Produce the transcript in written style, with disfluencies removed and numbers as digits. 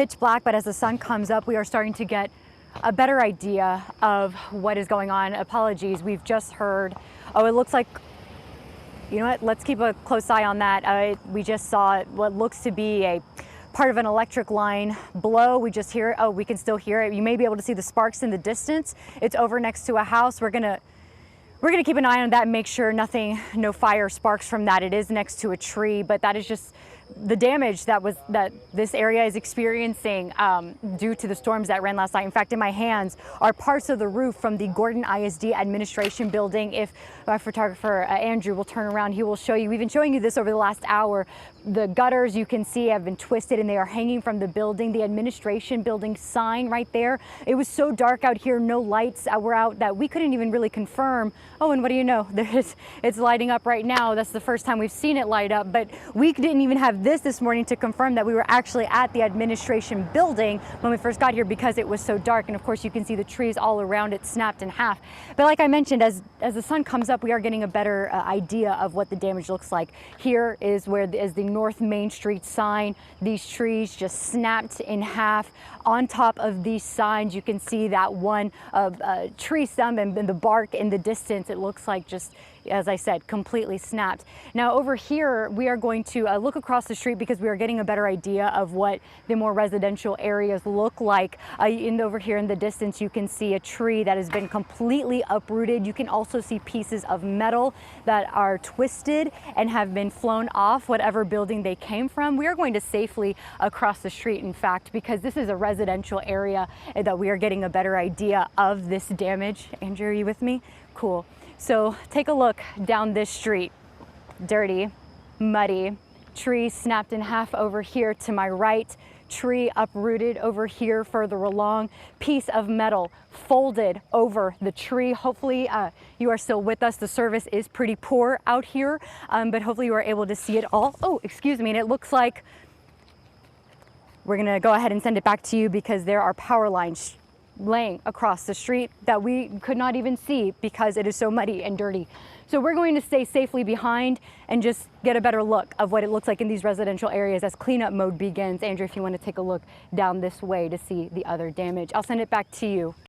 pitch black, but as the sun comes up, we are starting to get a better idea of what is going on. Apologies, we've just heard, oh, it looks like, you know what, let's keep a close eye on that. We just saw what looks to be a part of an electric line blow. We just hear it. Oh, we can still hear it. You may be able to see the sparks in the distance. It's over next to a house. We're gonna keep an eye on that and make sure no fire sparks from that. It is next to a tree, but that is just the damage that this area is experiencing due to the storms that ran last night. In fact, in my hands are parts of the roof from the Gordon ISD administration building. If my photographer Andrew will turn around, he will show you. We've been showing you this over the last hour. The gutters, you can see, have been twisted and they are hanging from the building. The administration building sign right there. It was so dark out here, no lights were out, that we couldn't even really confirm. Oh, and what do you know? It's lighting up right now. That's the first time we've seen it light up, but we didn't even have this morning to confirm that we were actually at the administration building when we first got here because it was so dark. And of course you can see the trees all around it snapped in half. But like I mentioned, as the sun comes up, we are getting a better idea of what the damage looks like. Here is the North Main Street sign. These trees just snapped in half. On top of these signs, you can see that one tree stump and the bark in the distance. It looks like just, as I said, completely snapped. Now over here, we are going to look across the street because we are getting a better idea of what the more residential areas look like. Over here in the distance, you can see a tree that has been completely uprooted. You can also see pieces of metal that are twisted and have been flown off whatever building they came from. We are going to safely across the street, in fact, because this is a residential area that we are getting a better idea of this damage. Andrew, are you with me? Cool. So take a look down this street. Dirty, muddy, tree snapped in half over here to my right, tree uprooted over here further along, piece of metal folded over the tree. Hopefully you are still with us. The service is pretty poor out here, but hopefully you are able to see it all. Oh, excuse me, and it looks like we're gonna go ahead and send it back to you because there are power lines laying across the street that we could not even see because it is so muddy and dirty. So we're going to stay safely behind and just get a better look of what it looks like in these residential areas as cleanup mode begins. Andrew, if you want to take a look down this way to see the other damage, I'll send it back to you.